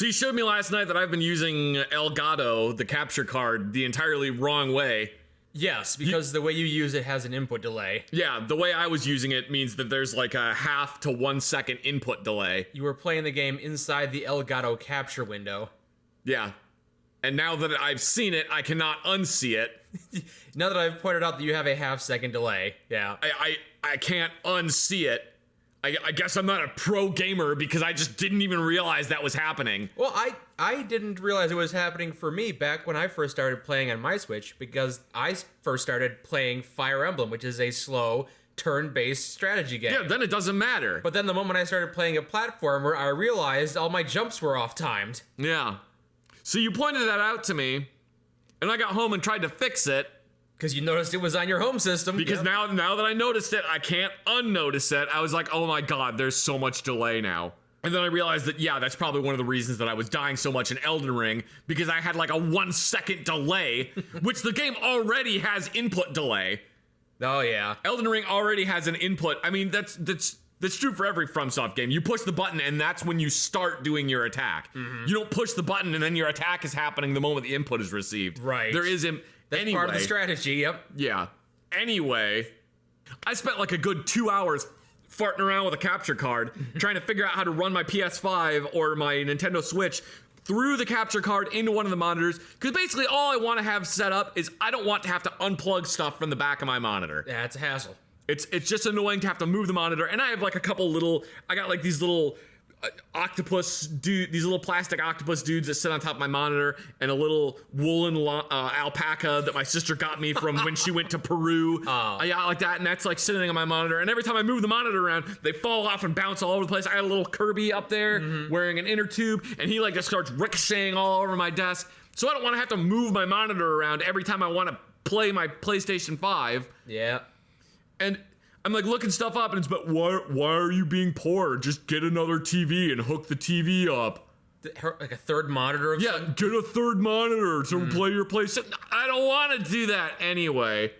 So you showed me last night that I've been using Elgato, the capture card, the entirely wrong way. Yes, because the way you use it has an input delay. Yeah, the way I was using it means that there's like a 0.5 to 1 second input delay. You were playing the game inside the Elgato capture window. Yeah. And now that I've seen it, I cannot unsee it. Now that I've pointed out that you have a 0.5 second delay, yeah. I can't unsee it. I guess I'm not a pro gamer because I just didn't even realize that was happening. Well, I didn't realize it was happening for me back when I first started playing on my Switch, because I first started playing Fire Emblem, which is a slow, turn-based strategy game. Yeah, then it doesn't matter. But then the moment I started playing a platformer, I realized all my jumps were off-timed. Yeah. So you pointed that out to me, and I got home and tried to fix it. Because you noticed it was on your home system. Because now that I noticed it, I can't unnotice it. I was like, oh my god, there's so much delay now. And then I realized that, yeah, that's probably one of the reasons that I was dying so much in Elden Ring, because I had like a 1 second delay, which the game already has input delay. Oh, yeah. Elden Ring already has an input. I mean, that's true for every FromSoft game. You push the button, and that's when you start doing your attack. Mm-hmm. You don't push the button, and then your attack is happening the moment the input is received. Right. There is That's anyway, part of the strategy, yep. Yeah. Anyway, I spent like a good 2 hours farting around with a capture card, trying to figure out how to run my PS5 or my Nintendo Switch through the capture card into one of the monitors, because basically all I want to have set up is I don't want to have to unplug stuff from the back of my monitor. Yeah, it's a hassle. It's just annoying to have to move the monitor, and I have like a couple little, I got like these little these little plastic octopus dudes that sit on top of my monitor, and a little woolen alpaca that my sister got me from when she went to Peru. I got like that, and that's like sitting on my monitor, and every time I move the monitor around, they fall off and bounce all over the place. I got a little Kirby up there wearing an inner tube, and he like just starts ricocheting all over my desk. So I don't want to have to move my monitor around every time I want to play my PlayStation 5. Yeah. And I'm like looking stuff up, and it's, but why are you being poor? Just get another TV and hook the TV up. Like a third monitor of something? Get a third monitor to play your PlayStation. I don't want to do that anyway.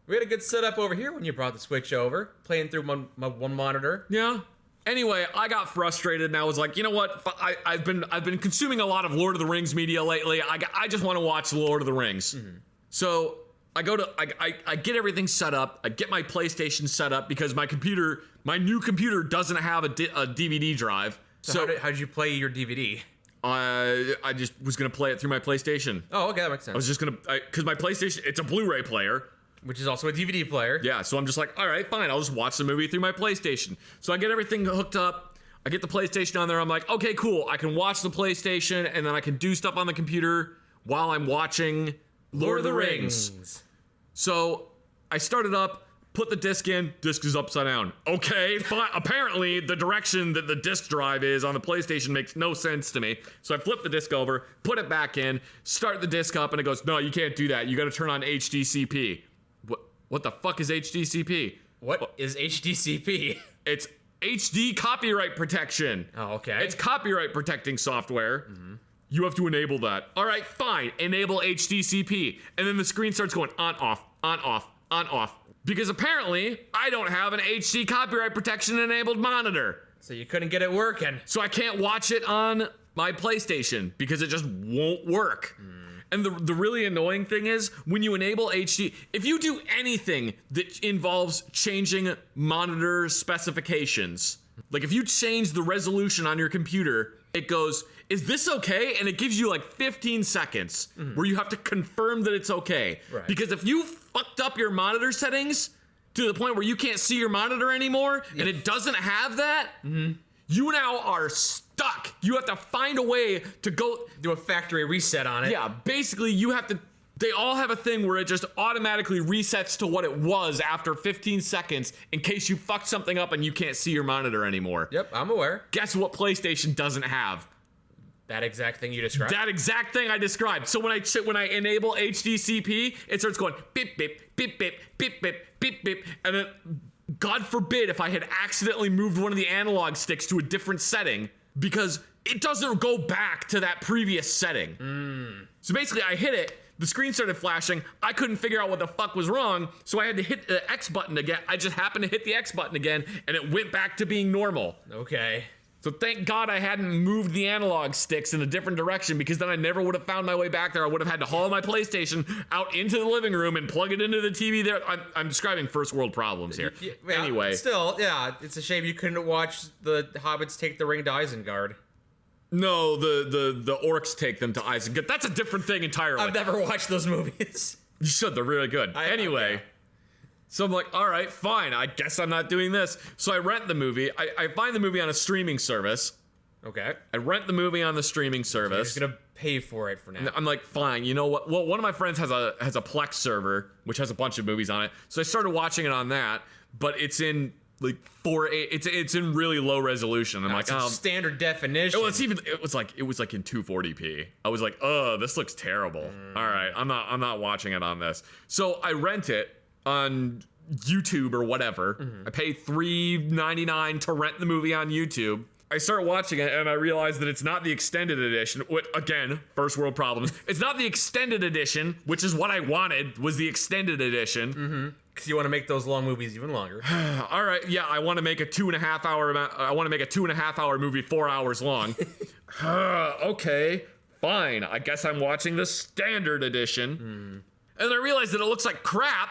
We had a good setup over here when you brought the Switch over, playing through my one monitor. Yeah. Anyway, I got frustrated, and I was like, you know what? I've been consuming a lot of Lord of the Rings media lately. I just want to watch Lord of the Rings. So I get everything set up. I get my PlayStation set up because my new computer doesn't have a DVD drive. So how did you play your DVD? I just was gonna play it through my PlayStation. Oh, okay, that makes sense. I was just gonna, because my PlayStation, it's a Blu-ray player. Which is also a DVD player. Yeah, so I'm just like, all right, fine, I'll just watch the movie through my PlayStation. So I get everything hooked up. I get the PlayStation on there. I'm like, okay, cool. I can watch the PlayStation, and then I can do stuff on the computer while I'm watching Lord of the Rings. So I started up, put the disc in, disc is upside down. Okay, fine. Apparently the direction that the disc drive is on the PlayStation makes no sense to me. So I flip the disc over, put it back in, start the disc up, and it goes, no, you can't do that. You got to turn on HDCP. What the fuck is HDCP? What is HDCP? It's HD copyright protection. Oh, okay. It's copyright protecting software. You have to enable that. All right, fine. Enable HDCP. And then the screen starts going on, off, on, off, on, off. Because apparently, I don't have an HD copyright protection enabled monitor. So you couldn't get it working. So I can't watch it on my PlayStation because it just won't work. And the really annoying thing is, when you enable HD, if you do anything that involves changing monitor specifications, like if you change the resolution on your computer, it goes, is this okay? And it gives you like 15 seconds where you have to confirm that it's okay. Right. Because if you fucked up your monitor settings to the point where you can't see your monitor anymore, and it doesn't have that, you now are stuck. You have to find a way to go do a factory reset on it. Yeah, basically you have to, they all have a thing where it just automatically resets to what it was after 15 seconds in case you fucked something up and you can't see your monitor anymore. Yep, I'm aware. Guess what PlayStation doesn't have? That exact thing you described? That exact thing I described. So when I enable HDCP, it starts going beep, beep, beep, beep, beep, beep, beep, beep, and then God forbid if I had accidentally moved one of the analog sticks to a different setting, because it doesn't go back to that previous setting. So basically I hit it, the screen started flashing, I couldn't figure out what the fuck was wrong, so I had to hit the X button again. I just happened to hit the X button again, and it went back to being normal. Okay. So thank God I hadn't moved the analog sticks in a different direction, because then I never would have found my way back there. I would have had to haul my PlayStation out into the living room and plug it into the TV there. I'm describing first world problems here. Yeah, Anyway. Still, yeah, it's a shame you couldn't watch the Hobbits take the ring to Isengard. No, the orcs take them to Isengard. That's a different thing entirely. I've never watched those movies. You should, they're really good. Anyway. So I'm like, all right, fine. I guess I'm not doing this. So I rent the movie. I find the movie on a streaming service. Okay. I rent the movie on the streaming service. You're just gonna pay for it for now. I'm like, fine. You know what? Well, one of my friends has a Plex server, which has a bunch of movies on it. So I started watching it on that, but it's in like 4K. It's in really low resolution. I'm like, it's standard definition. Well, it was like in 240p. I was like, oh, this looks terrible. All right, I'm not watching it on this. So I rent it on YouTube or whatever. I pay $3.99 to rent the movie on YouTube. I start watching it and I realize that it's not the extended edition. What, again, first world problems. It's not the extended edition, which is what I wanted, was the extended edition. Because you want to make those long movies even longer. All right, yeah, I want to make a 2.5 hour. I want to make a 2.5 hour movie 4 hours long. Okay, fine. I guess I'm watching the standard edition. And I realize that it looks like crap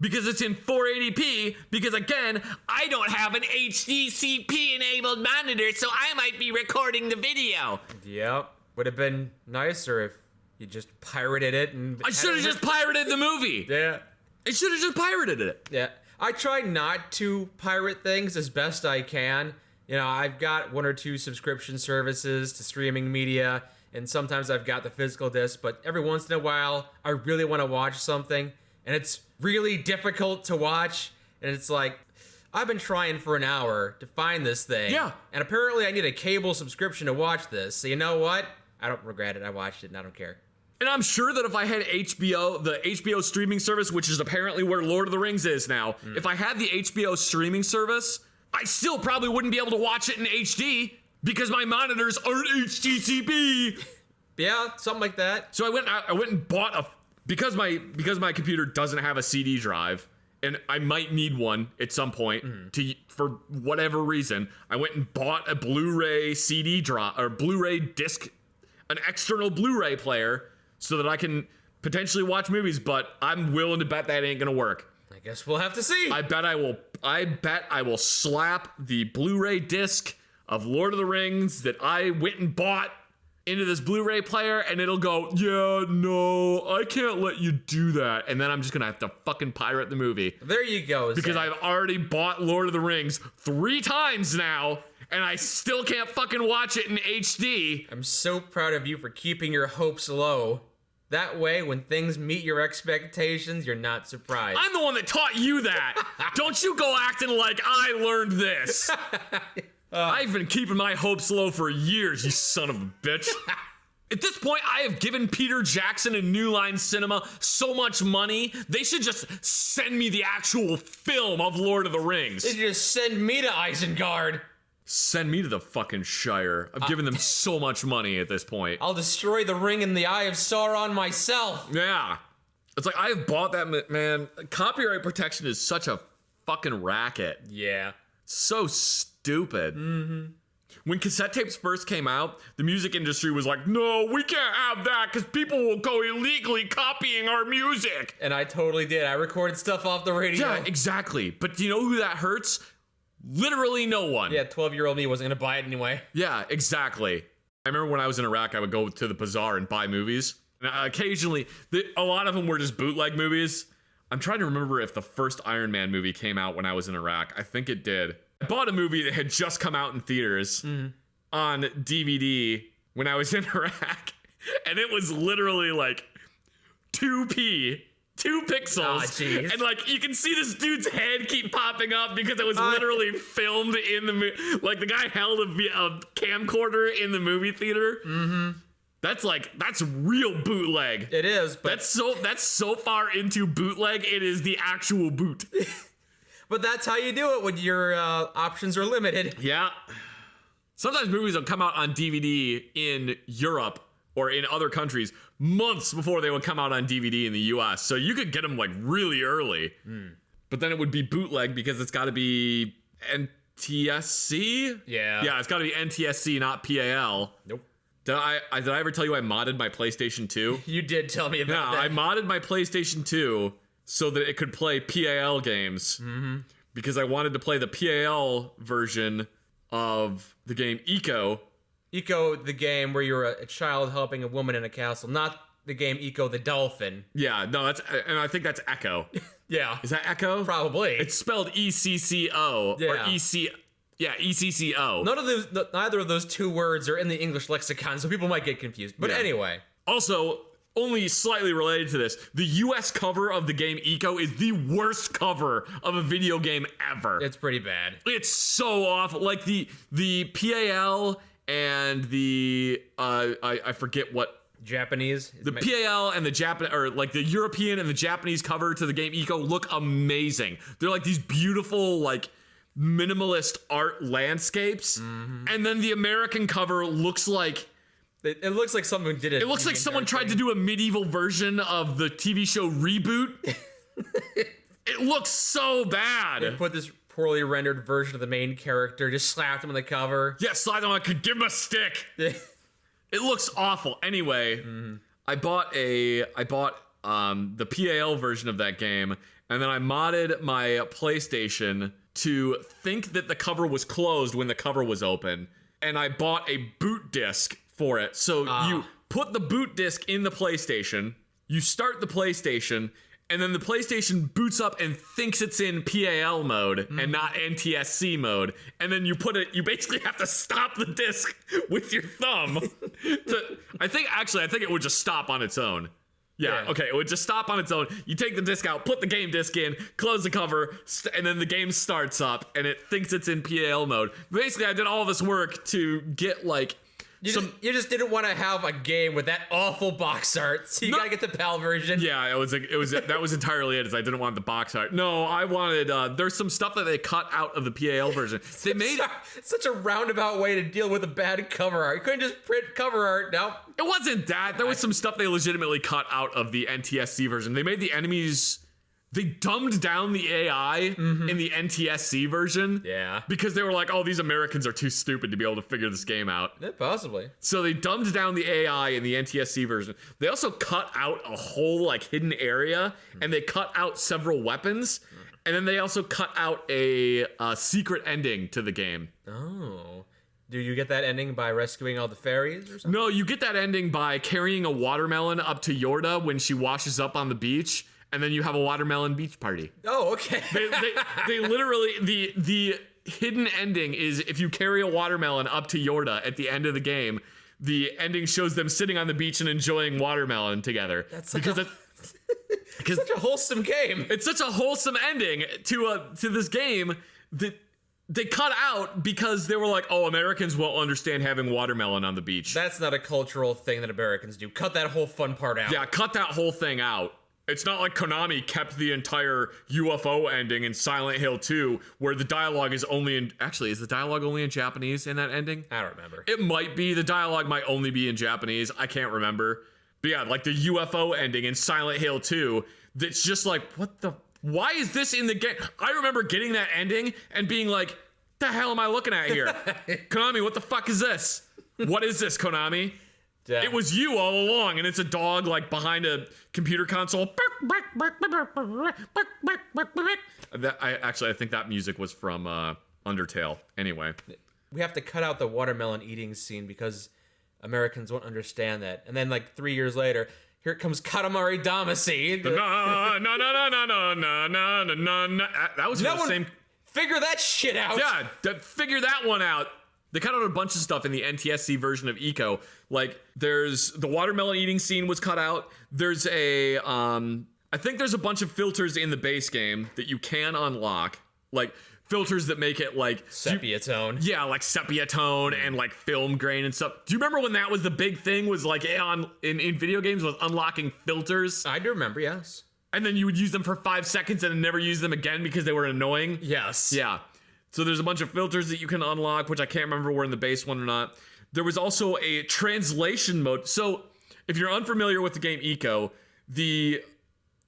because it's in 480p. Because again, I don't have an HDCP enabled monitor, so I might be recording the video. Yep. Would have been nicer if you just pirated it and. I should have just pirated the movie. Yeah. I should have just pirated it. Yeah. I try not to pirate things as best I can. You know, I've got 1 or 2 subscription services to streaming media, and sometimes I've got the physical disc, but every once in a while, I really want to watch something, and it's really difficult to watch, and it's like, I've been trying for an hour to find this thing. Yeah. And apparently I need a cable subscription to watch this, so you know what? I don't regret it. I watched it, and I don't care. And I'm sure that if I had HBO, the HBO streaming service, which is apparently where Lord of the Rings is now, if I had the HBO streaming service, I still probably wouldn't be able to watch it in HD because my monitors aren't HDCP. Yeah, something like that. So I went and bought because my computer doesn't have a CD drive, and I might need one at some point for whatever reason. I went and bought a Blu-ray CD drive or Blu-ray disc, an external Blu-ray player, so that I can potentially watch movies, but I'm willing to bet that ain't gonna work. I guess we'll have to see. I bet I will slap the Blu-ray disc of Lord of the Rings that I went and bought into this Blu-ray player, and it'll go, yeah, no, I can't let you do that. And then I'm just gonna have to fucking pirate the movie. There you go, Because Zach. I've already bought Lord of the Rings 3 times now, and I still can't fucking watch it in HD. I'm so proud of you for keeping your hopes low. That way, when things meet your expectations, you're not surprised. I'm the one that taught you that. Don't you go acting like I learned this. I've been keeping my hopes low for years, you son of a bitch. At this point, I have given Peter Jackson and New Line Cinema so much money, they should just send me the actual film of Lord of the Rings. They just send me to Isengard. Send me to the fucking Shire. I've given them so much money at this point. I'll destroy the ring in the Eye of Sauron myself. Yeah. It's like, I have bought that, man. Copyright protection is such a fucking racket. Yeah. So stupid. When cassette tapes first came out, the music industry was like, no, we can't have that because people will go illegally copying our music. And I totally did. I recorded stuff off the radio. Yeah, exactly. But do you know who that hurts? Literally no one. Yeah, 12-year-old me wasn't going to buy it anyway. Yeah, exactly. I remember when I was in Iraq, I would go to the bazaar and buy movies. And occasionally, a lot of them were just bootleg movies. I'm trying to remember if the first Iron Man movie came out when I was in Iraq. I think it did. I bought a movie that had just come out in theaters on DVD when I was in Iraq. And it was literally like 2 pixels. And like you can see this dude's head keep popping up because it was literally filmed in the movie. Like the guy held a camcorder in the movie theater. That's real bootleg. It is, but that's so far into bootleg, it is the actual boot. But that's how you do it when your options are limited. Yeah. Sometimes movies will come out on DVD in Europe or in other countries months before they would come out on DVD in the US. So you could get them like really early. But then it would be bootleg because it's got to be, and NTSC? Yeah, it's got to be NTSC, not PAL. Nope. Did I ever tell you I modded my PlayStation 2? You did tell me about that. I modded my PlayStation 2 so that it could play PAL games. Mm-hmm. Because I wanted to play the PAL version of the game Eco. Eco, the game where you're a child helping a woman in a castle, not the game Eco the Dolphin. Yeah, no, and I think that's Echo. Yeah. Is that Echo? Probably. It's spelled ECCO. Yeah. Or ECCO. Neither of those two words are in the English lexicon, so people might get confused. But anyway. Also, only slightly related to this, the US cover of the game Eco is the worst cover of a video game ever. It's pretty bad. It's so awful. Like the PAL and the I forget what Japanese. the PAL and the Japan, or like the European and the Japanese cover to the game Eco look amazing. They're like these beautiful, like minimalist art landscapes, and then the American cover looks like it looks like someone did it. It looks like someone tried to do a medieval version of the TV show Reboot. It looks so bad. They put this poorly rendered version of the main character, just slapped him on the cover. Yeah, slide him on. Give him a stick. It looks awful. Anyway, I bought the PAL version of that game, and then I modded my PlayStation to think that the cover was closed when the cover was open, and I bought a boot disc for it. So you put the boot disc in the PlayStation, you start the PlayStation, and then the PlayStation boots up and thinks it's in PAL mode and not NTSC mode. And then you basically have to stop the disc with your thumb. I think it would just stop on its own. Yeah, okay, it would just stop on its own. You take the disc out, put the game disc in, close the cover, and then the game starts up, and it thinks it's in PAL mode. Basically, I did all this work to get, like, you just didn't want to have a game with that awful box art, so you gotta get the PAL version. Yeah, that was entirely it. Is I didn't want the box art. No, I wanted. There's some stuff that they cut out of the PAL version. They made it's such a roundabout way to deal with a bad cover art. You couldn't just print cover art. No, it wasn't that. There was some stuff they legitimately cut out of the NTSC version. They made the enemies. They dumbed down the AI in the NTSC version. Yeah. Because they were like, oh, these Americans are too stupid to be able to figure this game out. Yeah, possibly. So they dumbed down the AI in the NTSC version. They also cut out a whole, like, hidden area, and they cut out several weapons, and then they also cut out a secret ending to the game. Oh. Do you get that ending by rescuing all the fairies or something? No, you get that ending by carrying a watermelon up to Yorda when she washes up on the beach, and then you have a watermelon beach party. Oh, okay. They literally, the hidden ending is if you carry a watermelon up to Yorda at the end of the game, the ending shows them sitting on the beach and enjoying watermelon together. That's such a wholesome game. It's such a wholesome ending to this game that they cut out because they were like, oh, Americans won't understand having watermelon on the beach. That's not a cultural thing that Americans do. Cut that whole fun part out. Yeah, cut that whole thing out. It's not like Konami kept the entire UFO ending in Silent Hill 2, where the dialogue is only in... Actually, is the dialogue only in Japanese in that ending? I don't remember. It might be. The dialogue might only be in Japanese. I can't remember. But yeah, like the UFO ending in Silent Hill 2, that's just like, what the... Why is this in the game? I remember getting that ending and being like, the hell am I looking at here? Konami, what the fuck is this? What is this, Konami? Yeah. It was you all along, and it's a dog, like, behind a computer console. I think that music was from Undertale. Anyway. We have to cut out the watermelon eating scene because Americans won't understand that. And then, like, 3 years later, here comes Katamari Damacy. That was the same... Figure that shit out. Yeah, figure that one out. They cut out a bunch of stuff in the NTSC version of Eco. Like, there's the watermelon eating scene was cut out. There's I think there's a bunch of filters in the base game that you can unlock. Like, filters that make it, like... Sepia tone. Yeah, like sepia tone and, like, film grain and stuff. Do you remember when that was the big thing, was, like, in video games, was unlocking filters? I do remember, yes. And then you would use them for 5 seconds and then never use them again because they were annoying? Yes. Yeah. So there's a bunch of filters that you can unlock, which I can't remember were in the base one or not. There was also a translation mode. So if you're unfamiliar with the game Eco, the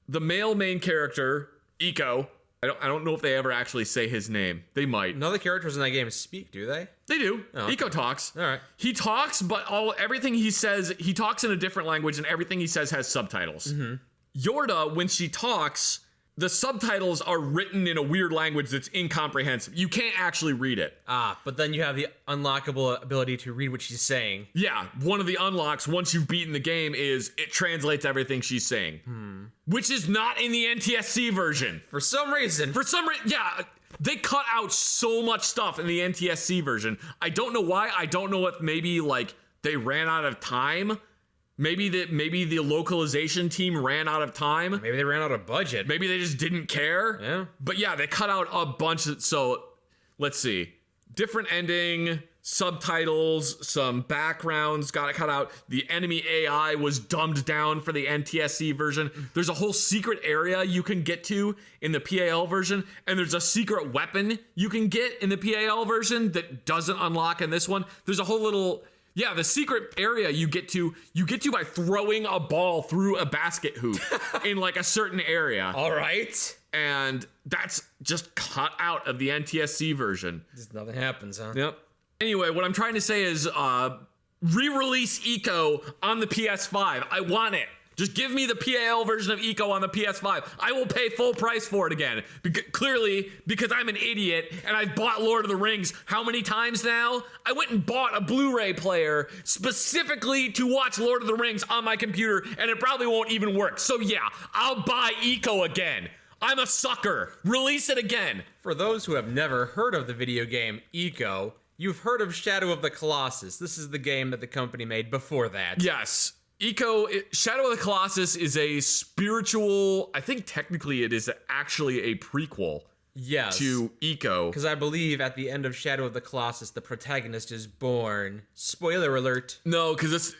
male main character, Eco, I don't know if they ever actually say his name. They might. None of the characters in that game speak, do they? They do. Oh. Eco talks. All right. He talks, but everything he says, he talks in a different language, and everything he says has subtitles. Yorda, when she talks, the subtitles are written in a weird language that's incomprehensible. You can't actually read it. But then you have the unlockable ability to read what she's saying. Yeah, one of the unlocks once you've beaten the game is it translates everything she's saying. Which is not in the NTSC version. For some reason. Yeah, they cut out so much stuff in the NTSC version. I don't know why. I don't know if maybe like they ran out of time. Maybe the localization team ran out of time. Maybe they ran out of budget. Maybe they just didn't care. Yeah. But yeah, they cut out a bunch of, so let's see. Different ending, subtitles, some backgrounds got cut out. The enemy AI was dumbed down for the NTSC version. There's a whole secret area you can get to in the PAL version, and there's a secret weapon you can get in the PAL version that doesn't unlock in this one. There's a whole little, yeah, the secret area you get to by throwing a ball through a basket hoop in like a certain area. All right. And that's just cut out of the NTSC version. Just nothing happens, huh? Yep. Anyway, what I'm trying to say is re-release Eco on the PS5. I want it. Just give me the PAL version of Eco on the PS5. I will pay full price for it again. Clearly, because I'm an idiot and I've bought Lord of the Rings how many times now? I went and bought a Blu-ray player specifically to watch Lord of the Rings on my computer, and it probably won't even work. So yeah, I'll buy Eco again. I'm a sucker. Release it again. For those who have never heard of the video game Eco, you've heard of Shadow of the Colossus. This is the game that the company made before that. Yes. Shadow of the Colossus is a spiritual, I think technically it is actually a prequel to Eco. Because I believe at the end of Shadow of the Colossus, the protagonist is born. Spoiler alert. No, because this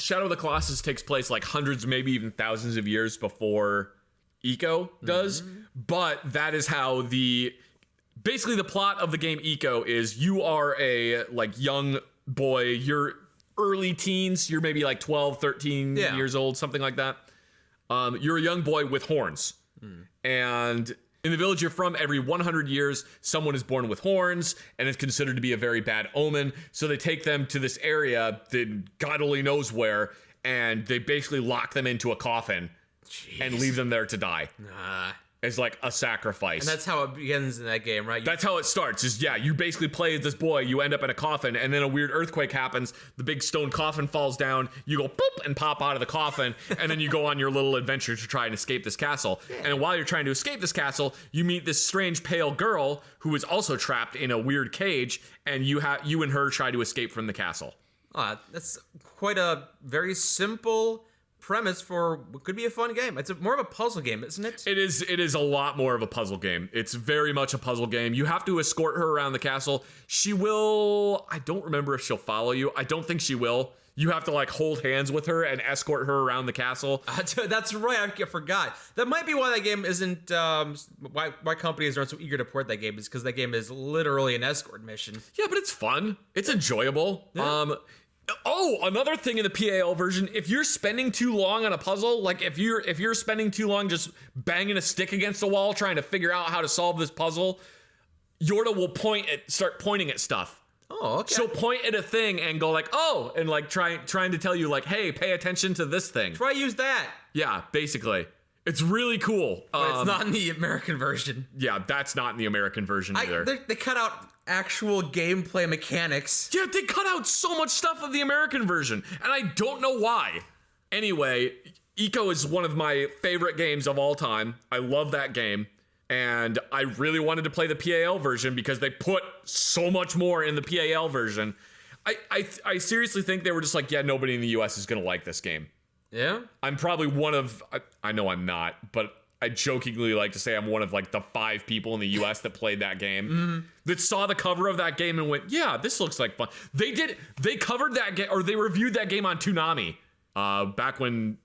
Shadow of the Colossus takes place like hundreds, maybe even thousands of years before Eco does. But that is how basically the plot of the game Eco is you are a like young boy, you're early teens, you're maybe like 12, 13 years old, something like that. You're a young boy with horns. And in the village you're from, every 100 years, someone is born with horns, and it's considered to be a very bad omen. So they take them to this area that God only knows where, and they basically lock them into a coffin and leave them there to die. As like a sacrifice. And that's how it begins in that game, right? That's how it starts. Is you basically play as this boy, you end up in a coffin, and then a weird earthquake happens, the big stone coffin falls down, you go boop and pop out of the coffin, and then you go on your little adventure to try and escape this castle. And while you're trying to escape this castle, you meet this strange pale girl who is also trapped in a weird cage, and you and her try to escape from the castle. That's quite a very simple premise for what could be a fun game. It's more of a puzzle game, isn't it? It is a lot more of a puzzle game. It's very much a puzzle game. You have to escort her around the castle. She will, I don't remember if she'll follow you. I don't think she will. You have to like hold hands with her and escort her around the castle. That's right, I forgot. That might be why that game isn't, why companies aren't so eager to port that game, is because that game is literally an escort mission. Yeah, but it's fun. It's enjoyable. Yeah. Another thing in the PAL version, if you're spending too long on a puzzle, like if you're spending too long just banging a stick against the wall trying to figure out how to solve this puzzle, Yorda will start pointing at stuff. Oh, okay. She'll point at a thing and go like, oh, and like trying to tell you like, hey, pay attention to this thing. Try use that. Yeah, basically. It's really cool. But it's not in the American version. Yeah, that's not in the American version either. They cut out actual gameplay mechanics. Yeah, they cut out so much stuff of the American version, and I don't know why. Anyway, Eco is one of my favorite games of all time. I love that game, and I really wanted to play the PAL version because they put so much more in the PAL version. I seriously think they were just like, yeah, nobody in the US is going to like this game. Yeah? I'm probably one of, I know I'm not, but I jokingly like to say I'm one of like the 5 people in the US that played that game, that saw the cover of that game and went, yeah, this looks like fun. They covered that game, or they reviewed that game on Toonami, back when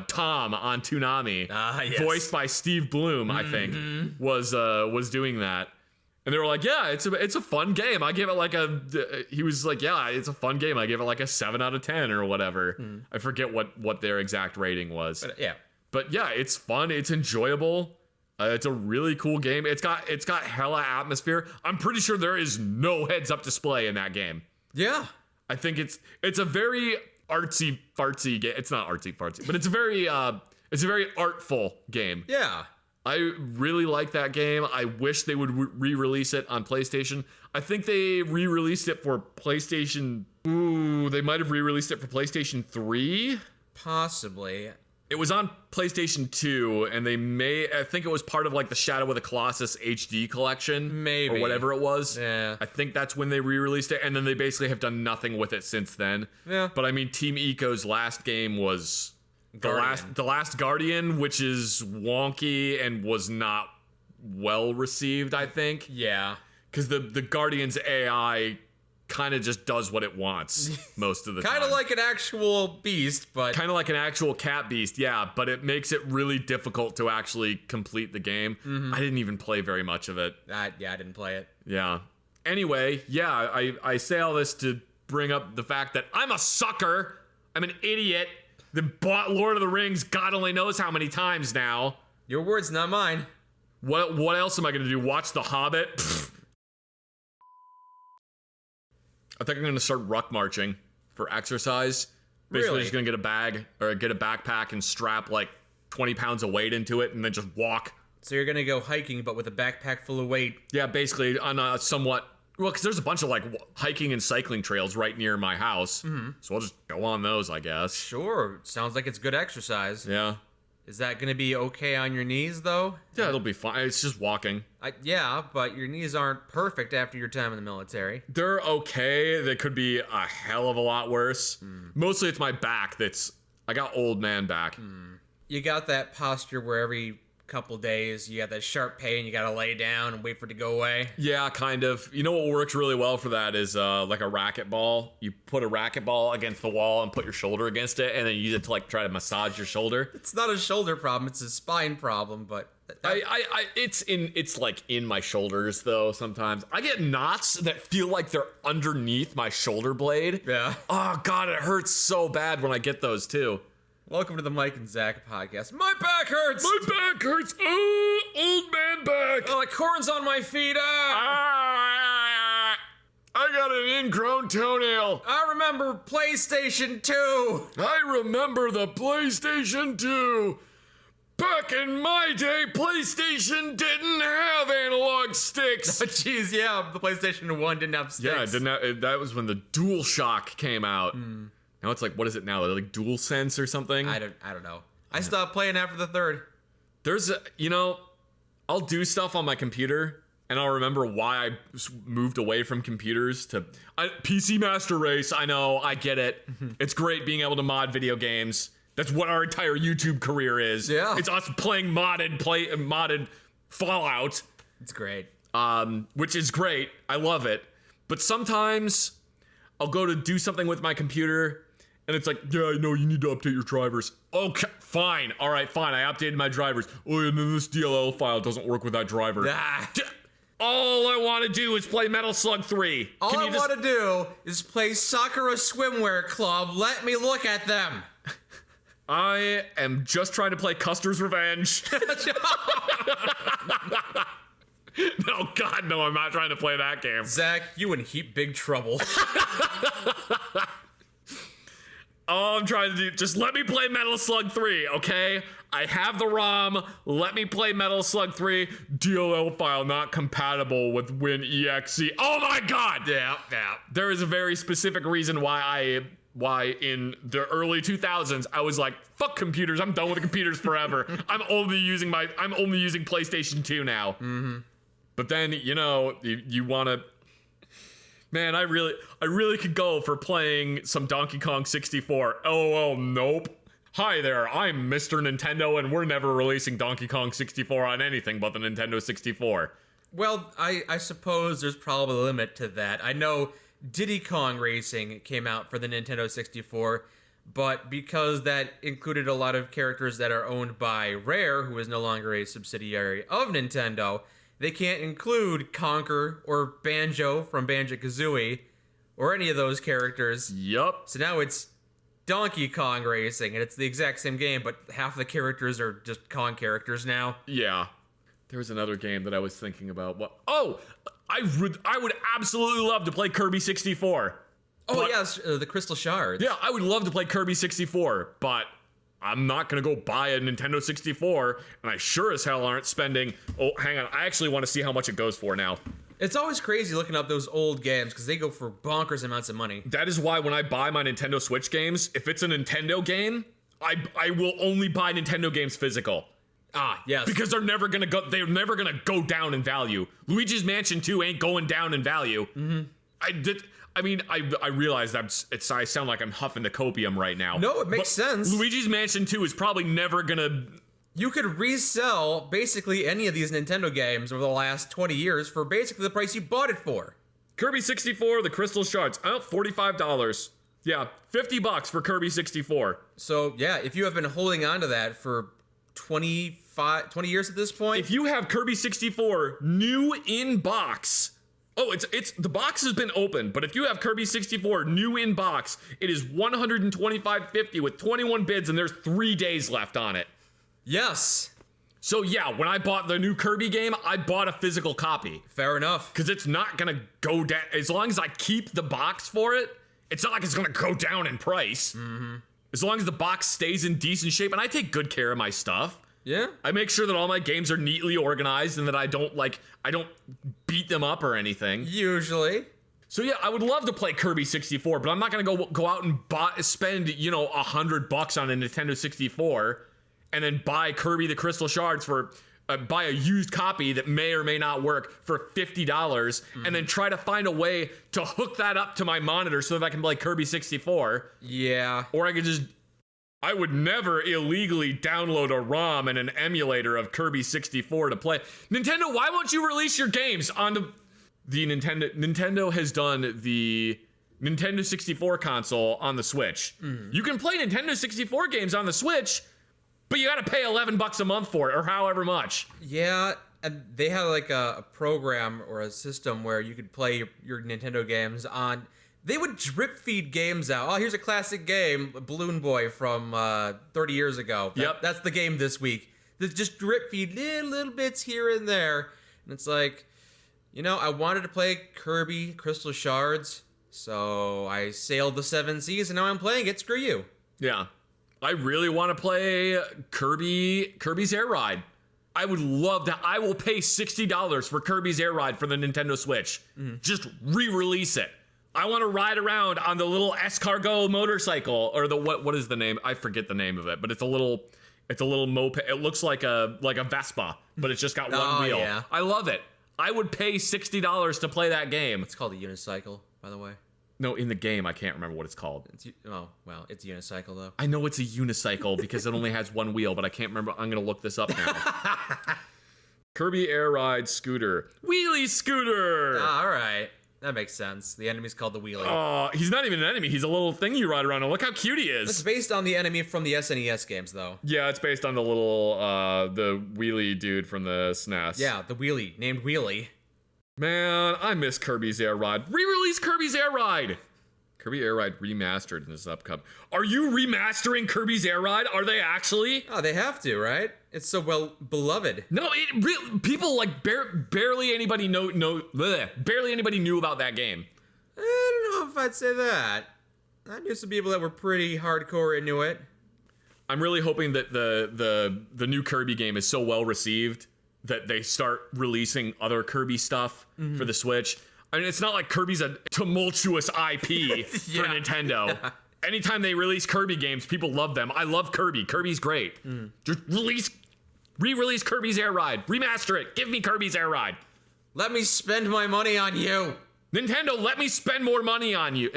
Tom on Toonami, yes. voiced by Steve Bloom, I think, was doing that. And they were like, yeah, it's a fun game. I give it he was like, yeah, it's a fun game. I give it like a 7 out of 10 or whatever. I forget what their exact rating was. But yeah. But yeah, it's fun. It's enjoyable. It's a really cool game. It's got hella atmosphere. I'm pretty sure there is no heads-up display in that game. Yeah. I think it's a very artsy fartsy game. It's not artsy fartsy, but it's a very artful game. Yeah. I really like that game. I wish they would re-release it on PlayStation. I think they re-released it for PlayStation. Ooh, they might have re-released it for PlayStation 3. Possibly. It was on PlayStation 2, and I think it was part of like the Shadow of the Colossus HD collection. Maybe. Or whatever it was. Yeah. I think that's when they re-released it, and then they basically have done nothing with it since then. Yeah. But I mean, Team Eco's last game was the last Guardian, which is wonky and was not well received, I think. Yeah. Because the Guardian's AI kind of just does what it wants most of the time. Kind of like an actual beast, but... Kind of like an actual cat beast, yeah, but it makes it really difficult to actually complete the game. I didn't even play very much of it. I didn't play it. Yeah. Anyway, yeah, I say all this to bring up the fact that I'm a sucker. I'm an idiot that bought Lord of the Rings God only knows how many times now. Your words, not mine. What else am I going to do? Watch The Hobbit? Pfft. I think I'm going to start ruck marching for exercise. Basically, Really? just going to get a bag or get a backpack and strap like 20 pounds of weight into it and then just walk. So you're gonna go hiking, but with a backpack full of weight. Yeah, basically on a somewhat... Well, because there's a bunch of like hiking and cycling trails right near my house. So I'll just go on those, I guess. Sure, sounds like it's good exercise. Yeah. Is that gonna be okay on your knees, though? Yeah, it'll be fine. It's just walking. Yeah, but your knees aren't perfect after your time in the military. They're okay. They could be a hell of a lot worse. Mostly it's my back I got old man back. You got that posture where every couple days you got that sharp pain, you gotta lay down and wait for it to go away. Yeah, kind of. You know what works really well for that is like a racquetball. You put a racquetball against the wall and put your shoulder against it, and then you use it to like try to massage your shoulder. It's not a shoulder problem, it's a spine problem, but... It's like in my shoulders though sometimes. I get knots that feel like they're underneath my shoulder blade. Yeah. Oh god, it hurts so bad when I get those too. Welcome to the Mike and Zach podcast. My back hurts! My back hurts! Oh, old man back! Oh, like corns on my feet! Ah, I got an ingrown toenail. I remember PlayStation 2! I remember the PlayStation 2. Back in my day, PlayStation didn't have analog sticks. Oh, jeez, yeah, the PlayStation 1 didn't have sticks. Yeah, it didn't have, that was when the DualShock came out. Now it's like, what is it now? Like DualSense or something? I don't know. I stopped playing after the third. There's I'll do stuff on my computer and I'll remember why I moved away from computers to PC Master Race. I know, I get it. It's great being able to mod video games. That's what our entire YouTube career is. Yeah. It's us playing modded Fallout. It's great. Which is great. I love it. But sometimes I'll go to do something with my computer and it's like, yeah, I know you need to update your drivers. Okay, fine. All right, fine. I updated my drivers. Oh, and then this DLL file doesn't work with that driver. All I want to do is play Metal Slug 3. All I want to do is play Sakura Swimwear Club. Let me look at them. I am just trying to play Custer's Revenge. No, God, no, I'm not trying to play that game. Zach, you in heap big trouble. All I'm trying to do, just let me play Metal Slug 3, okay? I have the ROM, let me play Metal Slug 3, DLL file not compatible with WinExe. Oh my God! Yeah. There is a very specific reason why in the early 2000s I was like, fuck computers, I'm done with computers forever. I'm only using PlayStation 2 now. But then, you want to... Man, I really could go for playing some Donkey Kong 64. LOL, nope. Hi there, I'm Mr. Nintendo, and we're never releasing Donkey Kong 64 on anything but the Nintendo 64. Well, I suppose there's probably a limit to that. I know Diddy Kong Racing came out for the Nintendo 64, but because that included a lot of characters that are owned by Rare, who is no longer a subsidiary of Nintendo, they can't include Conker or Banjo from Banjo-Kazooie or any of those characters. Yup. So now it's Donkey Kong Racing, and it's the exact same game, but half the characters are just Kong characters now. Yeah. There was another game that I was thinking about. What? Oh, I would absolutely love to play Kirby 64. Oh, But- yes, the Crystal Shards. Yeah, I would love to play Kirby 64, but I'm not going to go buy a Nintendo 64, and I sure as hell aren't spending... Oh, hang on. I actually want to see how much it goes for now. It's always crazy looking up those old games because they go for bonkers amounts of money. That is why when I buy my Nintendo Switch games, if it's a Nintendo game, I will only buy Nintendo games physical. Ah, yes. Because they're never gonna go down in value. Luigi's Mansion 2 ain't going down in value. I realize I sound like I'm huffing the copium right now. No, it makes sense. Luigi's Mansion 2 is probably never gonna... You could resell basically any of these Nintendo games over the last 20 years for basically the price you bought it for. Kirby 64, the Crystal Shards, $45. Yeah, $50 for Kirby 64. So, yeah, if you have been holding on to that for 20 years at this point. If you have Kirby 64 new in box, it's the box has been opened, but if you have Kirby 64 new in box, it is $125.50 with 21 bids, and there's 3 days left on it. Yes. So yeah, when I bought the new Kirby game, I bought a physical copy. Fair enough. Because it's not gonna go down, as long as I keep the box for it, it's not like it's gonna go down in price. Mm-hmm. As long as the box stays in decent shape, and I take good care of my stuff. Yeah. I make sure that all my games are neatly organized and that I don't beat them up or anything. Usually. So yeah, I would love to play Kirby 64, but I'm not gonna go out and spend $100 on a Nintendo 64 and then buy Kirby the Crystal Shards for buy a used copy that may or may not work for $50 and then try to find a way to hook that up to my monitor so that I can play Kirby 64. Yeah. Or I would never illegally download a ROM and an emulator of Kirby 64 to play. Nintendo, why won't you release your games on the Nintendo? Nintendo has done the Nintendo 64 console on the Switch. You can play Nintendo 64 games on the Switch, but you gotta pay $11 a month for it, or however much. Yeah, and they had like a program or a system where you could play your Nintendo games on. They would drip feed games out. Oh, here's a classic game, Balloon Boy from 30 years ago. Yep. That's the game this week. They just drip feed little bits here and there. And it's like, I wanted to play Kirby Crystal Shards, so I sailed the 7 seas, and now I'm playing it. Screw you. Yeah. I really want to play Kirby's Air Ride. I would love to. I will pay $60 for Kirby's Air Ride for the Nintendo Switch. Just re-release it. I want to ride around on the little escargot motorcycle, or the what is the name? I forget the name of it, but it's a little moped. It looks like a Vespa, but it's just got one wheel. Yeah. I love it. I would pay $60 to play that game. It's called a unicycle, by the way. No, in the game, I can't remember what it's called. It's a unicycle though. I know it's a unicycle because it only has one wheel, but I can't remember. I'm going to look this up now. Kirby Air Ride Scooter. Wheelie Scooter! All right. That makes sense. The enemy's called the Wheelie. Oh, he's not even an enemy. He's a little thing you ride around on. Look how cute he is. It's based on the enemy from the SNES games, though. Yeah, it's based on the little, the wheelie dude from the SNES. Yeah, the Wheelie, named Wheelie. Man, I miss Kirby's Air Ride. Re-release Kirby's Air Ride! Kirby Air Ride remastered in this upcoming. Are you remastering Kirby's Air Ride? Are they actually? Oh, they have to, right? It's so well beloved. No, people like barely anybody barely anybody knew about that game. I don't know if I'd say that. I knew some people that were pretty hardcore into it. I'm really hoping that the new Kirby game is so well received that they start releasing other Kirby stuff for the Switch. I mean, it's not like Kirby's a tumultuous IP for Nintendo. Yeah. Anytime they release Kirby games, people love them. I love Kirby. Kirby's great. Just re-release Kirby's Air Ride. Remaster it. Give me Kirby's Air Ride. Let me spend my money on you. Nintendo, let me spend more money on you.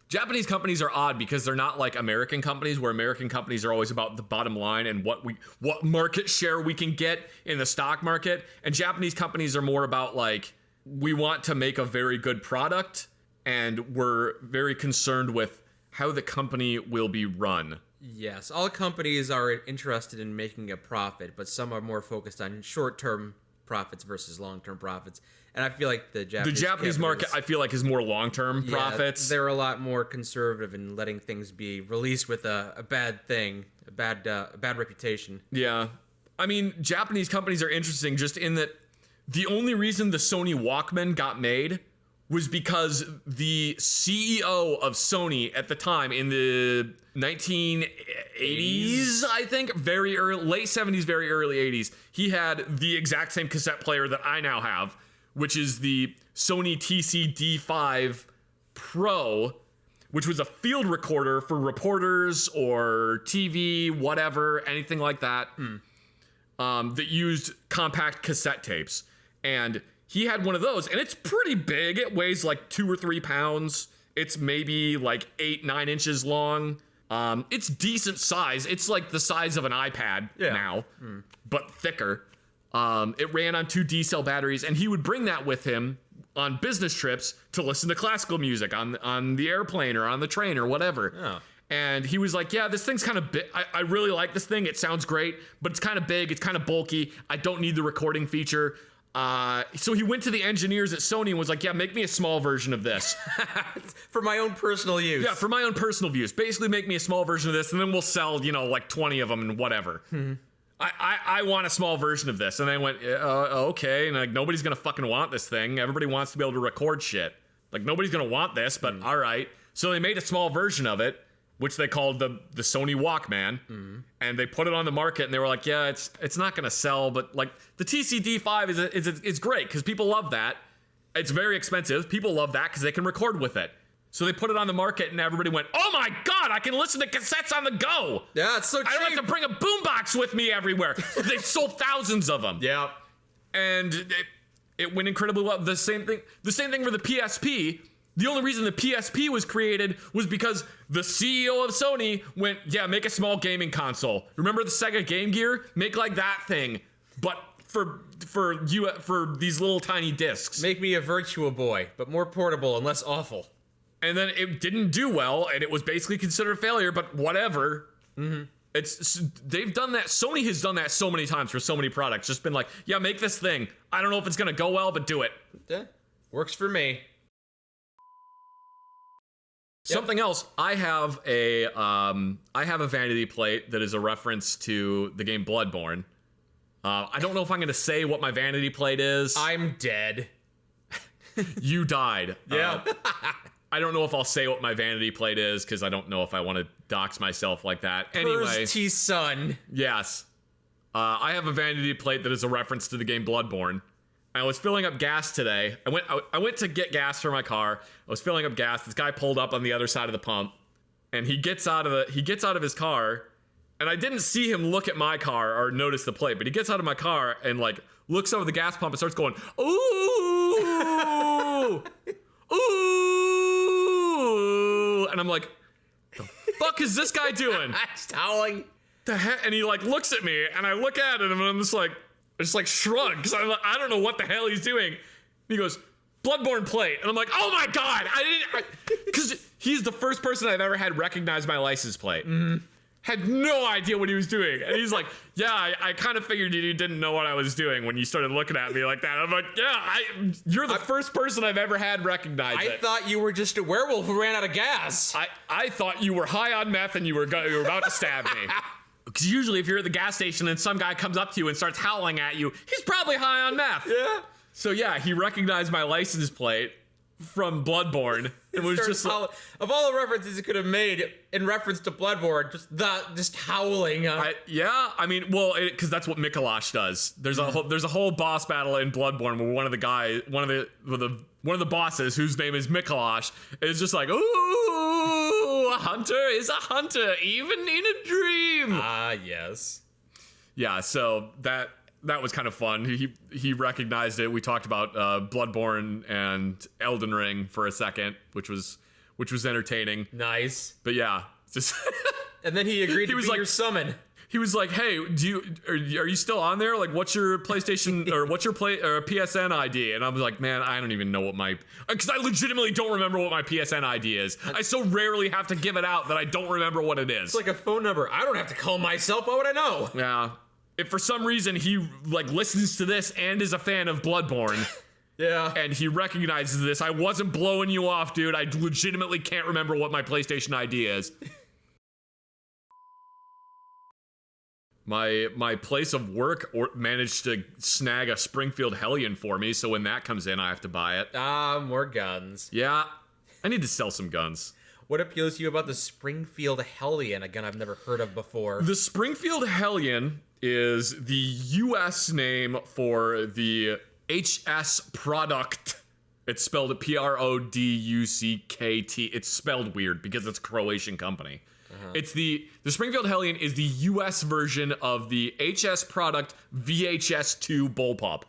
Japanese companies are odd because they're not like American companies, where American companies are always about the bottom line and what market share we can get in the stock market. And Japanese companies are more about like, we want to make a very good product, and we're very concerned with how the company will be run. Yes, all companies are interested in making a profit, but some are more focused on short-term profits versus long-term profits. And I feel like the Japanese market, I feel like, is more long-term profits. They're a lot more conservative in letting things be released with a bad thing, a bad reputation. Yeah. I mean, Japanese companies are interesting just in that the only reason the Sony Walkman got made was because the CEO of Sony at the time in the 1980s, I think, very early, late 70s, very early 80s, he had the exact same cassette player that I now have, which is the Sony TC-D5 Pro, which was a field recorder for reporters or TV, whatever, anything like that, that used compact cassette tapes. And he had one of those, and it's pretty big. It weighs like 2 or 3 pounds. It's maybe like 8-9 inches long. It's decent size. It's like the size of an iPad now, but thicker. It ran on 2 D-cell batteries, and he would bring that with him on business trips to listen to classical music on the airplane or on the train or whatever. Oh. And he was like, yeah, this thing's kind of big. I really like this thing. It sounds great, but it's kind of big. It's kind of bulky. I don't need the recording feature. So he went to the engineers at Sony and was like, yeah, make me a small version of this. For my own personal use. Yeah, for my own personal use. Basically make me a small version of this, and then we'll sell, like 20 of them and whatever. I want a small version of this. And they went, okay. And like, nobody's going to fucking want this thing. Everybody wants to be able to record shit. Like, nobody's going to want this, but all right. So they made a small version of it, which they called the Sony Walkman, and they put it on the market, and they were like, yeah, it's not gonna sell, but like the TC-D5 is great because people love that. It's very expensive. People love that because they can record with it. So they put it on the market, and everybody went, oh my god, I can listen to cassettes on the go. Yeah, it's so cheap. I don't have to bring a boombox with me everywhere. They sold thousands of them. Yeah, and it went incredibly well. The same thing for the PSP. The only reason the PSP was created was because the CEO of Sony went, yeah, make a small gaming console. Remember the Sega Game Gear? Make like that thing, but for these little tiny discs. Make me a Virtua Boy, but more portable and less awful. And then it didn't do well, and it was basically considered a failure, but whatever. They've done that. Sony has done that so many times for so many products. Just been like, yeah, make this thing. I don't know if it's going to go well, but do it. Yeah, works for me. Something else, I have a vanity plate that is a reference to the game Bloodborne. I don't know if I'm going to say what my vanity plate is. I'm dead. You died. Yeah. I don't know if I'll say what my vanity plate is because I don't know if I want to dox myself like that. Anyway, T-Sun. Yes. I have a vanity plate that is a reference to the game Bloodborne. I was filling up gas today. I went to get gas for my car. I was filling up gas. This guy pulled up on the other side of the pump, and he gets out of his car, and I didn't see him look at my car or notice the plate, but he gets out of my car and like looks over the gas pump and starts going, ooh, ooh, and I'm like, the fuck is this guy doing? Just howling. The heck? And he like looks at me, and I look at him, and I'm just like shrug because I don't know what the hell he's doing. And he goes, Bloodborne plate, and I'm like, oh my god, because he's the first person I've ever had recognize my license plate. Had no idea what he was doing, and he's like, yeah, I kind of figured you didn't know what I was doing when you started looking at me like that. I'm like, yeah, you're the first person I've ever had recognize it. I thought you were just a werewolf who ran out of gas. I thought you were high on meth and you were about to stab me. Because usually if you're at the gas station and some guy comes up to you and starts howling at you, he's probably high on meth. Yeah. So yeah, he recognized my license plate from Bloodborne. It was just of all the references he could have made in reference to Bloodborne, just howling. Yeah, I mean, well, because that's what Mikolash does. There's a whole boss battle in Bloodborne where one of the bosses, whose name is Mikolash, is just like, ooh, a hunter is a hunter, even in a dream. Ah, yes. Yeah, so that was kind of fun. He recognized it. We talked about Bloodborne and Elden Ring for a second, which was entertaining. Nice. But yeah, just and then he agreed to be your summon. He was like, "Hey, are you still on there? Like, what's your PlayStation or what's your PSN ID?" And I was like, "Man, I don't even know what because I legitimately don't remember what my PSN ID is. I so rarely have to give it out that I don't remember what it is. It's like a phone number. I don't have to call myself. Why would I know?" Yeah. If for some reason he like listens to this and is a fan of Bloodborne, yeah, and he recognizes this, I wasn't blowing you off, dude. I legitimately can't remember what my PlayStation ID is. My place of work managed to snag a Springfield Hellion for me, so when that comes in, I have to buy it. Ah, more guns. Yeah, I need to sell some guns. What appeals to you about the Springfield Hellion, a gun I've never heard of before? The Springfield Hellion is the U.S. name for the HS product. It's spelled Product. It's spelled weird because it's a Croatian company. It's the Springfield Hellion is the U.S. version of the HS product VHS-2 bullpup.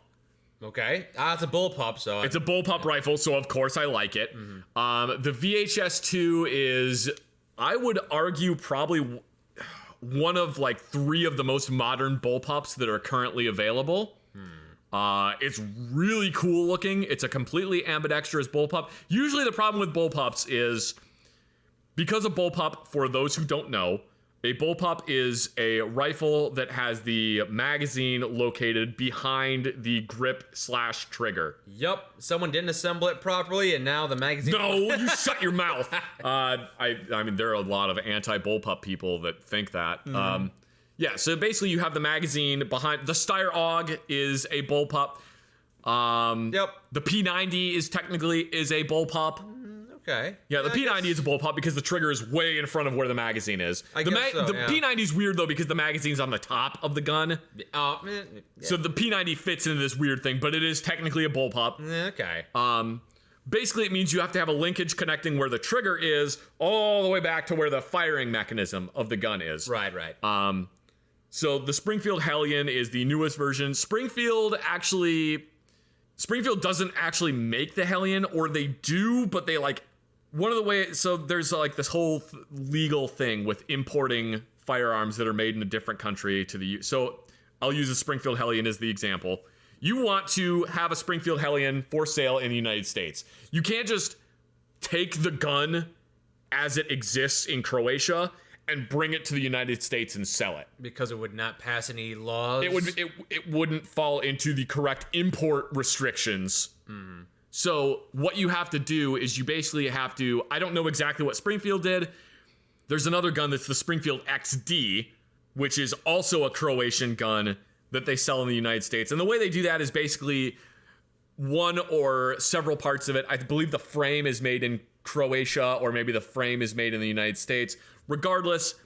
Okay. It's a bullpup, so... It's a bullpup rifle, so of course I like it. The VHS-2 is, I would argue, probably one of like 3 of the most modern bullpups that are currently available. It's really cool looking. It's a completely ambidextrous bullpup. Usually the problem with bullpups is, because a bullpup, for those who don't know, a bullpup is a rifle that has the magazine located behind the grip/trigger. Yup. Someone didn't assemble it properly, and now the magazine... No, you shut your mouth. I mean, there are a lot of anti-bullpup people that think that. Yeah, so basically you have the magazine behind... The Steyr AUG is a bullpup. Yep. The P90 is a bullpup. Okay. Yeah, the P90 is a bullpup because the trigger is way in front of where the magazine is. The P90 is weird, though, because the magazine's on the top of the gun. So the P90 fits into this weird thing, but it is technically a bullpup. Okay. Basically, it means you have to have a linkage connecting where the trigger is all the way back to where the firing mechanism of the gun is. Right. So the Springfield Hellion is the newest version. Springfield doesn't actually make the Hellion, or they do, but they like... One of the ways, so there's like this whole legal thing with importing firearms that are made in a different country to the U. So I'll use a Springfield Hellion as the example. You want to have a Springfield Hellion for sale in the United States. You can't just take the gun as it exists in Croatia and bring it to the United States and sell it. Because it would not pass any laws? It wouldn't fall into the correct import restrictions. So what you have to do is you basically have to... I don't know exactly what Springfield did. There's another gun that's the Springfield XD, which is also a Croatian gun that they sell in the United States. And the way they do that is basically one or several parts of it. I believe the frame is made in Croatia, or maybe the frame is made in the United States. Regardless,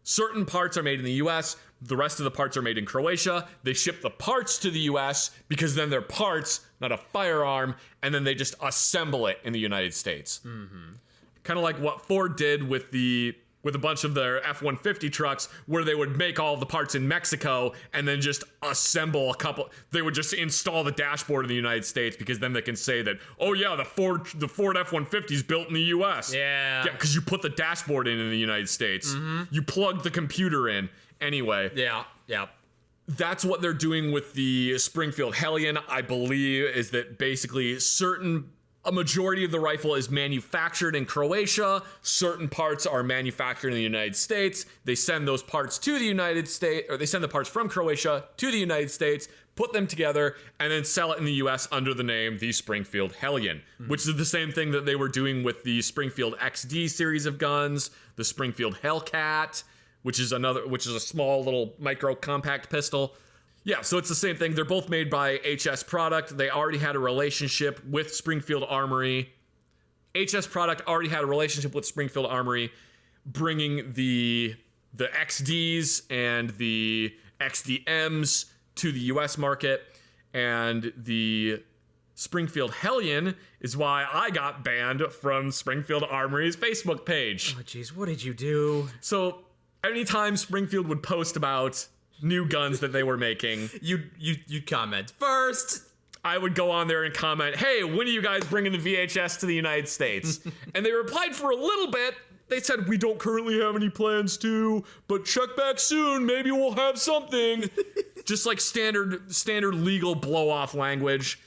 certain parts are made in the US. The rest of the parts are made in Croatia. They ship the parts to the US because then they're parts, not a firearm, and then they just assemble it in the United States. Kind of like what Ford did with a bunch of their F-150 trucks, where they would make all the parts in Mexico and then just assemble a couple. They would just install the dashboard in the United States, because then they can say that, oh yeah, the Ford F-150 is built in the US. Yeah, because you put the dashboard in the United States. You plug the computer in. Anyway. Yeah. That's what they're doing with the Springfield Hellion, I believe, is that basically a majority of the rifle is manufactured in Croatia. Certain parts are manufactured in the United States. They send those parts to the United States, or they send the parts from Croatia to the United States, put them together, and then sell it in the US under the name the Springfield Hellion, which is the same thing that they were doing with the Springfield XD series of guns, the Springfield Hellcat, which is a small little micro compact pistol. Yeah, so it's the same thing. They're both made by HS Product. They already had a relationship with Springfield Armory. HS Product already had a relationship with Springfield Armory, bringing the XDs and the XDMs to the US market. And the Springfield Hellion is why I got banned from Springfield Armory's Facebook page. Oh, jeez, what did you do? So anytime Springfield would post about new guns that they were making, you comment first. I would go on there and comment, hey, when are you guys bringing the VHS to the United States? And they replied for a little bit. They said, we don't currently have any plans to, but check back soon, maybe we'll have something. Just like standard legal blow-off language.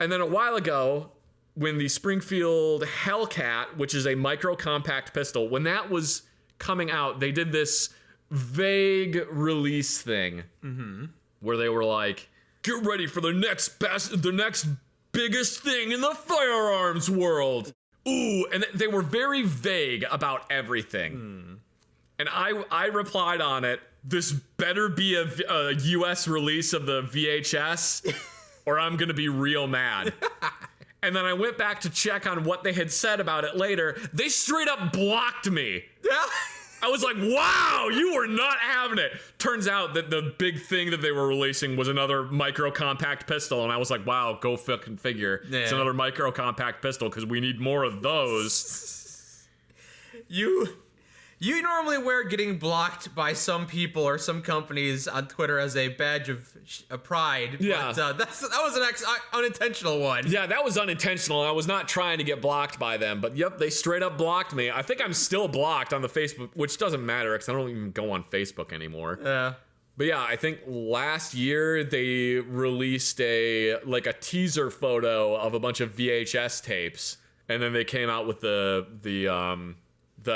And then a while ago, when the Springfield Hellcat, which is a micro compact pistol, when that was coming out, they did this vague release thing where they were like, get ready for the next biggest thing in the firearms world. Ooh, and they were very vague about everything. And I replied on it, this better be a US release of the VHS or I'm going to be real mad. And then I went back to check on what they had said about it later. They straight up blocked me. I was like, wow, you were not having it. Turns out that the big thing that they were releasing was another micro compact pistol. And I was like, wow, go fucking figure. Yeah. It's another micro compact pistol because we need more of those. You normally wear getting blocked by some people or some companies on Twitter as a badge of pride. Yeah. But that was an unintentional one. Yeah, that was unintentional. I was not trying to get blocked by them. But yep, they straight up blocked me. I think I'm still blocked on the Facebook, which doesn't matter because I don't even go on Facebook anymore. Yeah. But yeah, I think last year they released a teaser photo of a bunch of VHS tapes. And then they came out with the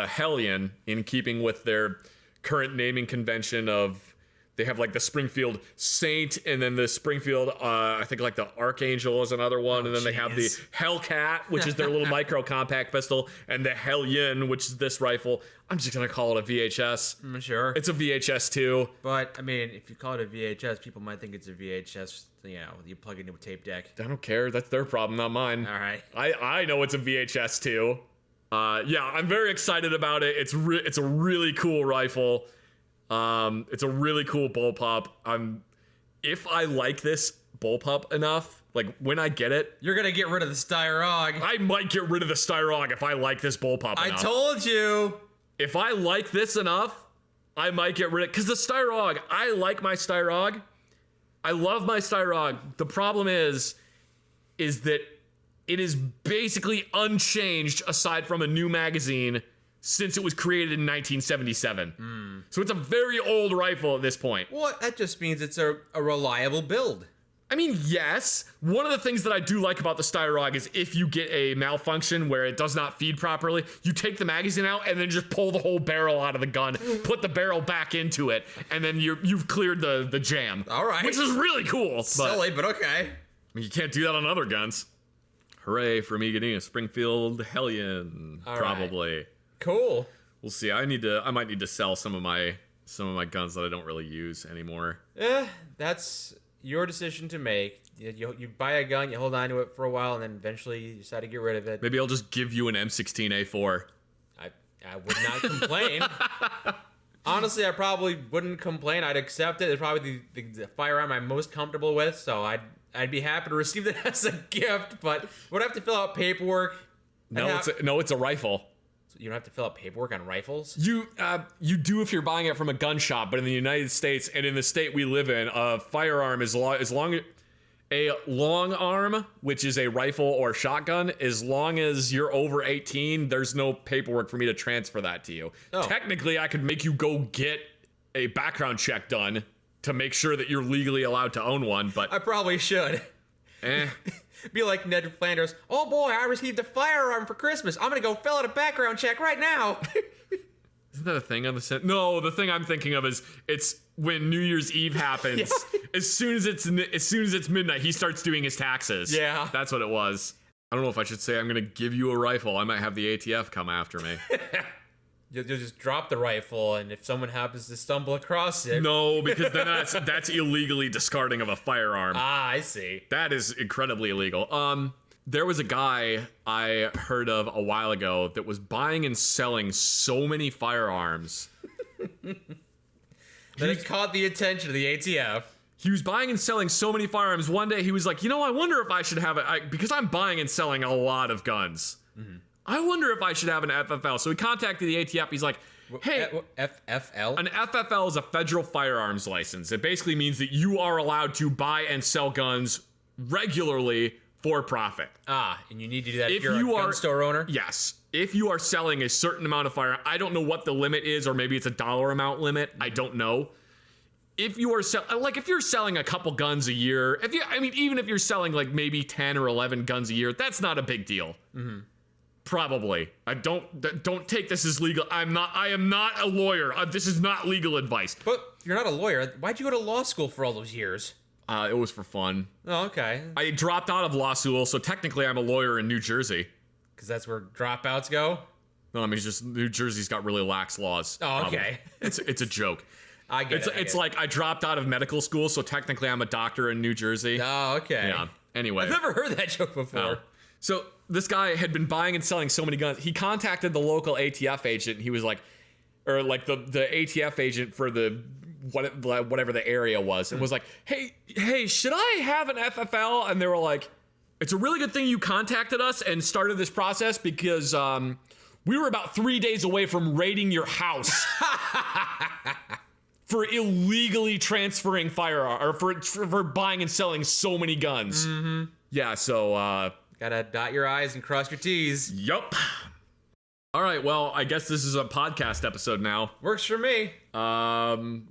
Hellion, in keeping with their current naming convention of, they have like the Springfield Saint, and then the Springfield, I think like the Archangel is another one, and then they have the Hellcat, which is their little micro compact pistol, and the Hellion, which is this rifle. I'm just gonna call it a VHS. I'm sure. It's a VHS too. But I mean, if you call it a VHS, people might think it's a VHS. You know, you plug it into a tape deck. I don't care. That's their problem, not mine. All right. I know it's a VHS too. Yeah, I'm very excited about it. It's a really cool rifle. It's a really cool bullpup. If I like this bullpup enough, like when I get it, you're gonna get rid of the Styrog. I might get rid of the Styrog if I like this bullpup enough. I told you. If I like this enough, I might get rid of it. Because the Styrog, I like my Styrog. I love my Styrog. The problem is that it is basically unchanged aside from a new magazine since it was created in 1977. So it's a very old rifle at this point. Well, that just means it's a reliable build. I mean, yes. One of the things that I do like about the Styrog is if you get a malfunction where it does not feed properly, you take the magazine out and then just pull the whole barrel out of the gun, put the barrel back into it, and then you've cleared the jam. All right. Which is really cool. Silly, but okay. I mean, you can't do that on other guns. Hooray for me getting a Springfield Hellion, probably. Right. Cool. We'll see. I might need to sell some of my guns that I don't really use anymore. That's your decision to make. You buy a gun, you hold on to it for a while, and then eventually you decide to get rid of it. Maybe I'll just give you an M16A4. I would not complain. Honestly, I probably wouldn't complain. I'd accept it. It's probably the firearm I'm most comfortable with, so I'd be happy to receive it as a gift, but would I have to fill out paperwork? It's a rifle. So you don't have to fill out paperwork on rifles? You do if you're buying it from a gun shop, but in the United States and in the state we live in, a firearm a long arm, which is a rifle or shotgun, as long as you're over 18, there's no paperwork for me to transfer that to you. Oh. Technically, I could make you go get a background check done to make sure that you're legally allowed to own one, but I probably should. Be like Ned Flanders. Oh boy, I received a firearm for Christmas. I'm gonna go fill out a background check right now. Isn't that a thing on the set? No, the thing I'm thinking of is it's when New Year's Eve happens. Yeah. As soon as it's midnight, he starts doing his taxes. Yeah, that's what it was. I don't know if I should say I'm gonna give you a rifle. I might have the ATF come after me. You'll just drop the rifle, and if someone happens to stumble across it... No, because then that's illegally discarding of a firearm. Ah, I see. That is incredibly illegal. There was a guy I heard of a while ago that was buying and selling so many firearms. That it caught the attention of the ATF. He was buying and selling so many firearms. One day he was like, I wonder if I should have it, because I'm buying and selling a lot of guns. Mm-hmm. I wonder if I should have an FFL. So he contacted the ATF. He's like, hey, FFL? An FFL is a federal firearms license. It basically means that you are allowed to buy and sell guns regularly for profit. Ah, and you need to do that if you're a gun store owner? Yes. If you are selling a certain amount of firearms, I don't know what the limit is, or maybe it's a dollar amount limit. I don't know. If you are if you're selling a couple guns a year, even if you're selling like maybe 10 or 11 guns a year, that's not a big deal. Mm-hmm. Probably. I don't take this as legal. I am not a lawyer. This is not legal advice. But you're not a lawyer. Why'd you go to law school for all those years? It was for fun. Oh, okay. I dropped out of law school, so technically I'm a lawyer in New Jersey. Because that's where dropouts go? No, I mean, it's just New Jersey's got really lax laws. Oh, okay. It's a joke. I get it. It's like I dropped out of medical school, so technically I'm a doctor in New Jersey. Oh, okay. Yeah. Anyway. I've never heard that joke before. No. So this guy had been buying and selling so many guns. He contacted the local ATF agent. He was like, or like the ATF agent for the whatever the area was, and was like, hey, should I have an FFL? And they were like, it's a really good thing you contacted us and started this process because we were about 3 days away from raiding your house for illegally transferring firearm or for buying and selling so many guns. Mm-hmm. Yeah, so gotta dot your I's and cross your T's. Yup. All right, well, I guess this is a podcast episode now. Works for me.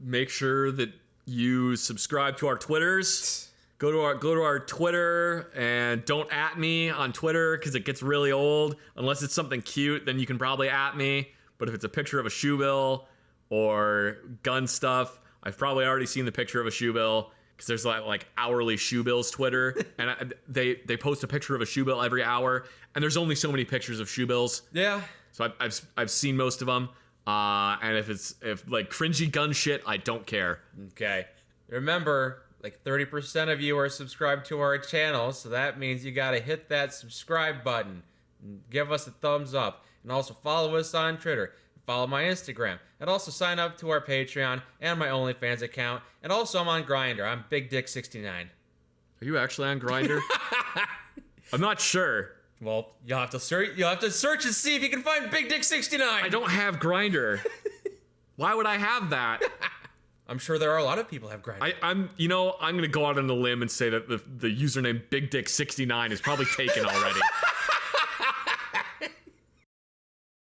Make sure that you subscribe to our Twitters. Go to our Twitter and don't at me on Twitter because it gets really old. Unless it's something cute, then you can probably at me. But if it's a picture of a shoe bill or gun stuff, I've probably already seen the picture of a shoe bill because there's like hourly shoe bills Twitter, and they post a picture of a shoe bill every hour, and there's only so many pictures of shoe bills. Yeah. So I've seen most of them, and if like cringy gun shit, I don't care. Okay. Remember, like 30% of you are subscribed to our channel, so that means you gotta hit that subscribe button, and give us a thumbs up, and also follow us on Twitter, follow my Instagram, and also sign up to our Patreon and my OnlyFans account, and also I'm on Grindr. I'm Big Dick 69. Are you actually on Grindr? I'm not sure. Well, you'll have to search. You'll have to search and see if you can find Big Dick 69. I don't have Grindr. Why would I have that? I'm sure there are a lot of people who have Grindr. I'm gonna go out on a limb and say that the username Big Dick 69 is probably taken already.